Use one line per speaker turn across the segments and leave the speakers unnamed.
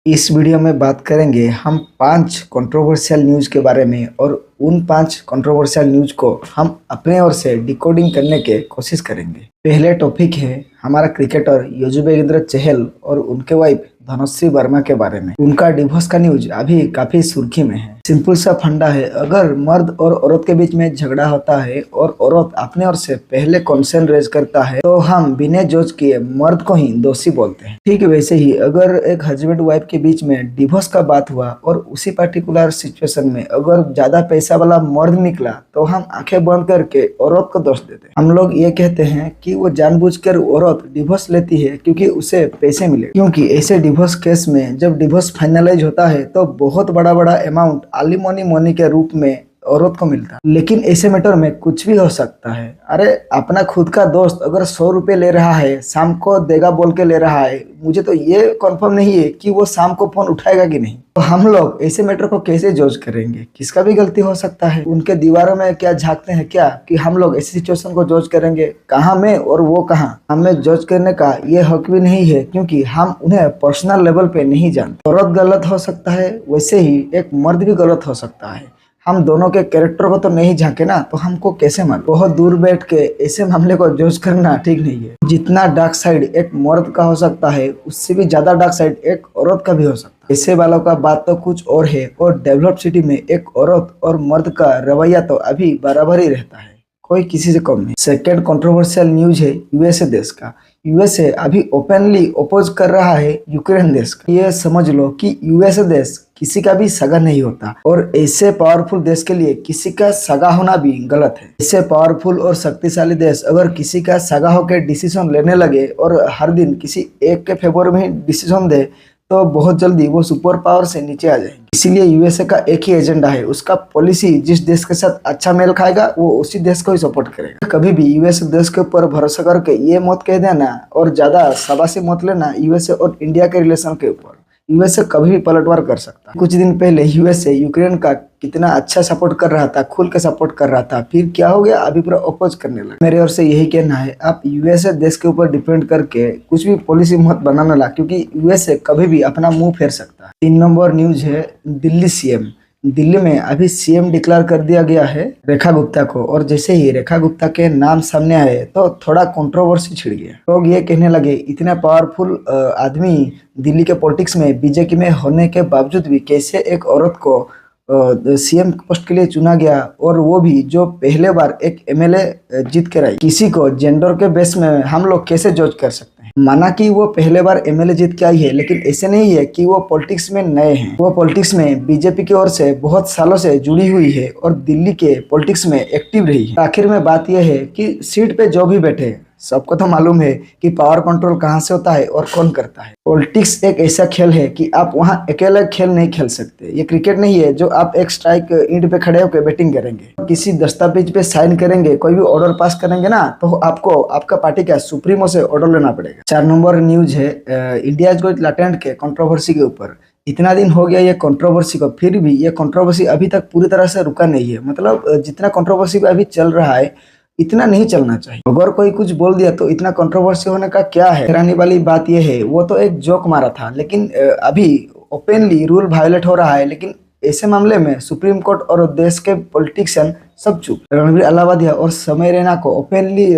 इस वीडियो में बात करेंगे हम 5 कंट्रोवर्शियल न्यूज़ के बारे में और उन 5 कंट्रोवर्शियल न्यूज़ को हम अपने ओर से डिकोडिंग करने के कोशिश करेंगे। पहले टॉपिक है हमारा क्रिकेटर युजवेंद्र चहल और उनके वाइफ धनश्री वर्मा के बारे में। उनका डिवोर्स का न्यूज अभी काफी सुर्खी में है। सिंपल सा फंडा है, अगर मर्द और औरत के बीच में झगड़ा होता है और औरत अपने ओर से पहले कंसर्न रेज करता है तो हम बिना जज किए मर्द को ही दोषी बोलते हैं। ठीक वैसे ही अगर एक हस्बैंड वाइफ के बीच में डिवोर्स का बात हुआ और उसी पर्टिकुलर सिचुएशन में अगर ज्यादा पैसा वाला मर्द निकला तो हम आंखें बंद करके औरत को दोष देते हैं। हम लोग ये कहते हैं कि वो जानबूझकर औरत डिवोर्स लेती है क्योंकि उसे पैसे मिले, क्योंकि ऐसे डिवोर्स केस में जब डिवोर्स फाइनलाइज होता है तो बहुत बड़ा अमाउंट एलिमनी मनी के रूप में औरत को मिलता है। लेकिन ऐसे मैटर में कुछ भी हो सकता है। अरे अपना खुद का दोस्त अगर 100 रुपए ले रहा है, शाम को देगा बोल के ले रहा है, मुझे तो ये कंफर्म नहीं है कि वो शाम को फोन उठाएगा कि नहीं। तो हम लोग ऐसे मैटर को कैसे जज करेंगे? किसका भी गलती हो सकता है। उनके दीवारों में क्या झांकते हैं क्या कि हम लोग ऐसी सिचुएशन को जज करेंगे? कहाँ मैं और वो कहाँ, हमें जज करने का ये हक भी नहीं है क्योंकि हम उन्हें पर्सनल लेवल पे नहीं जानते। औरत गलत हो सकता है, वैसे ही एक मर्द भी गलत हो सकता है। हम दोनों के कैरेक्टर को तो नहीं झांके ना, तो हमको कैसे मान? बहुत दूर बैठ के ऐसे मामले को जज करना ठीक नहीं है। जितना डार्क साइड एक मर्द का हो सकता है उससे भी ज्यादा डार्क साइड एक औरत का भी हो सकता है। ऐसे वालों का बात तो कुछ और है और डेवलप सिटी में एक औरत और मर्द का रवैया तो अभी बराबर ही रहता है, कोई किसी से कम नहीं। सेकेंड कंट्रोवर्शियल न्यूज है यूएसए देश का। यूएसए अभी ओपनली अपोज कर रहा है यूक्रेन देश का। ये समझ लो कि यूएसए देश किसी का भी सगा नहीं होता और ऐसे पावरफुल देश के लिए किसी का सगा होना भी गलत है। ऐसे पावरफुल और शक्तिशाली देश अगर किसी का सगा होकर डिसीजन लेने लगे और हर दिन किसी एक के फेवर में ही डिसीजन दे तो बहुत जल्दी वो सुपर पावर से नीचे आ जाएंगे। इसीलिए यूएसए का एक ही एजेंडा है, उसका पॉलिसी जिस देश के साथ अच्छा मेल खाएगा वो उसी देश को ही सपोर्ट करेगा। कभी भी यूएसए देश के ऊपर भरोसा करके ये मत कह देना और ज्यादा शाबाशी मत लेना यूएसए और इंडिया के रिलेशन के ऊपर। यूएसए कभी भी पलटवार कर सकता है। कुछ दिन पहले यूएसए यूक्रेन का कितना अच्छा सपोर्ट कर रहा था, खुल के सपोर्ट कर रहा था, फिर क्या हो गया, अभी पूरा अपोज करने लगा। मेरे ओर से यही कहना है, आप यूएसए देश के ऊपर डिपेंड करके कुछ भी पॉलिसी मत बनाना ला, क्योंकि यूएसए कभी भी अपना मुंह फेर सकता है। 3 नंबर न्यूज है दिल्ली सीएम। दिल्ली में अभी सीएम डिक्लेयर कर दिया गया है रेखा गुप्ता को, और जैसे ही रेखा गुप्ता के नाम सामने आए तो थोड़ा कंट्रोवर्सी छिड़ गया। लोग ये कहने लगे इतने पावरफुल आदमी दिल्ली के पॉलिटिक्स में बीजेपी में होने के बावजूद भी कैसे एक औरत को सीएम पोस्ट के लिए चुना गया, और वो भी जो पहले बार एक एमएलए जीत कर आई। किसी को जेंडर के बेस में हम लोग कैसे जज कर सकते हैं? माना कि वो पहले बार एमएलए जीत के आई है, लेकिन ऐसे नहीं है कि वो पॉलिटिक्स में नए हैं। वो पॉलिटिक्स में बीजेपी की ओर से बहुत सालों से जुड़ी हुई है और दिल्ली के पॉलिटिक्स में एक्टिव रही है। आखिर में बात यह है कि सीट पे जो भी बैठे सबको तो मालूम है कि पावर कंट्रोल कहाँ से होता है और कौन करता है। पॉलिटिक्स एक ऐसा खेल है कि आप वहाँ अकेला खेल नहीं खेल सकते। ये क्रिकेट नहीं है जो आप एक स्ट्राइक इंड पे खड़े होकर बैटिंग करेंगे, किसी दस्तावेज पे साइन करेंगे, कोई भी ऑर्डर पास करेंगे ना, तो आपको आपका पार्टी का सुप्रीमो से ऑर्डर लेना पड़ेगा। 4 नंबर न्यूज है इंडिया इज गोइंग लैटेंट के कंट्रोवर्सी के ऊपर। इतना दिन हो गया ये कंट्रोवर्सी को, फिर भी ये कंट्रोवर्सी अभी तक पूरी तरह से रुका नहीं है। मतलब जितना कंट्रोवर्सी अभी चल रहा है इतना नहीं चलना चाहिए। अगर कोई कुछ बोल दिया तो इतना कंट्रोवर्सी होने का क्या है? हैरानी वाली बात यह है वो तो एक जोक मारा था, लेकिन अभी ओपनली रूल वायलेट हो रहा है। लेकिन ऐसे मामले में सुप्रीम कोर्ट और देश के पॉलिटिशियन सब चुप। रणवीर अलाहाबादिया और समय रैना को ओपनली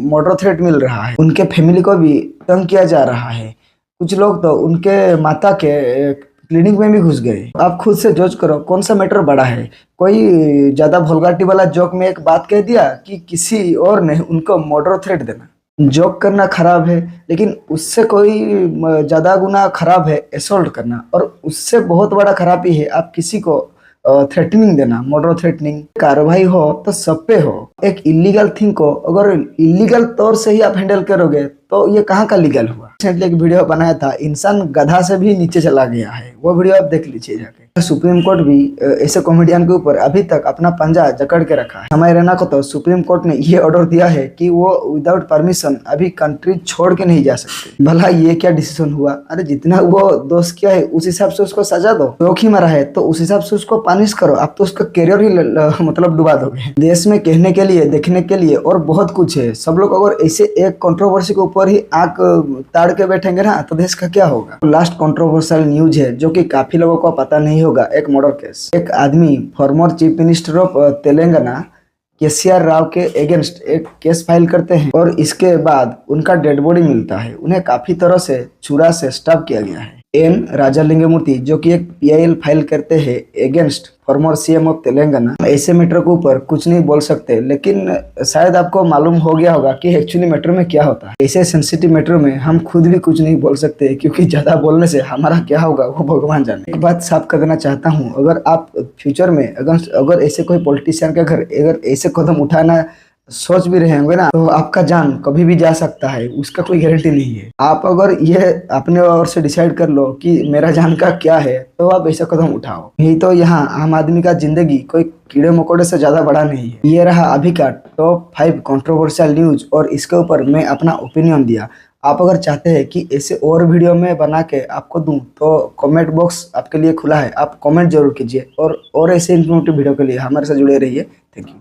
मर्डर थ्रेट मिल रहा है, उनके फैमिली को भी तंग किया जा रहा है। कुछ लोग तो उनके माता के क्लिनिक में भी घुस गए। आप खुद से जज करो कौन सा मैटर बड़ा है। कोई ज्यादा वल्गैरिटी वाला जोक में एक बात कह दिया कि किसी और ने उनको मर्डर थ्रेट देना। जोक करना खराब है, लेकिन उससे कोई ज्यादा गुना खराब है असॉल्ट करना, और उससे बहुत बड़ा खराबी है आप किसी को थ्रेटनिंग देना। मर्डर थ्रेटनिंग कार्रवाई हो तो सब पे हो। एक इलीगल थिंग को अगर इलीगल तौर से ही आप हैंडल करोगे तो ये कहाँ का लीगल हुआ? रिसेंटली एक वीडियो बनाया था, इंसान गधा से भी नीचे चला गया है, वो वीडियो आप देख लीजिए जाके। सुप्रीम कोर्ट भी ऐसे कॉमेडियन के ऊपर अभी तक अपना पंजा जकड़ के रखा है। समय रैना को तो सुप्रीम कोर्ट ने ये ऑर्डर दिया है कि वो विदाउट परमिशन अभी कंट्री छोड़ के नहीं जा सकते। भला ये क्या डिसीजन हुआ? अरे जितना वो दोष किया है उस हिसाब से उसको सजा दो। रोक ही मारा है तो उस हिसाब से उसको पनिश करो। आप तो उसका करियर ही मतलब डुबा दोगे। देश में कहने के लिए, देखने के लिए और बहुत कुछ है। सब लोग अगर ऐसे एक कंट्रोवर्सी के ऊपर ऊपर ही आंख ताड़ के बैठेंगे ना तो देश का क्या होगा। लास्ट कंट्रोवर्शियल न्यूज है जो कि काफी लोगों को पता नहीं होगा। एक मर्डर केस, एक आदमी former chief minister of Telangana KCR Rao के अगेंस्ट एक केस फाइल करते हैं और इसके बाद उनका डेड बॉडी मिलता है। उन्हें काफी तरह से छुरा से स्टैब किया गया है। एन राजालिंगमूर्ति जो कि एक पीआईएल फाइल करते हैं against farmer CM of Telangana. ऐसे मैटर के ऊपर कुछ नहीं बोल सकते, लेकिन शायद आपको मालूम हो गया होगा कि एक्चुअली मैटर में क्या होता है। ऐसे सेंसिटिव मैटर में हम खुद भी कुछ नहीं बोल सकते, क्योंकि ज्यादा बोलने से हमारा क्या होगा वो भगवान जाने। एक बात साफ कर देना चाहता हूँ, अगर आप फ्यूचर में अगर ऐसे कोई पॉलिटिशियन के घर अगर ऐसे कदम उठाना सोच भी रहे होंगे ना, तो आपका जान कभी भी जा सकता है, उसका कोई गारंटी नहीं है। आप अगर ये अपने ओर से डिसाइड कर लो कि मेरा जान का क्या है, तो आप ऐसा कदम उठाओ। नहीं तो यहाँ आम आदमी का जिंदगी कोई कीड़े मकोड़े से ज्यादा बड़ा नहीं है। ये रहा अभी का टॉप 5 कंट्रोवर्शियल न्यूज और इसके ऊपर मैं अपना ओपिनियन दिया। आप अगर चाहते हैं कि ऐसे और वीडियो में बना के आपको दूं, तो कमेंट बॉक्स आपके लिए खुला है, आप कमेंट जरूर कीजिए। और ऐसे इन्फॉर्मेटिव वीडियो के लिए हमारे साथ जुड़े रहिए। Thank you.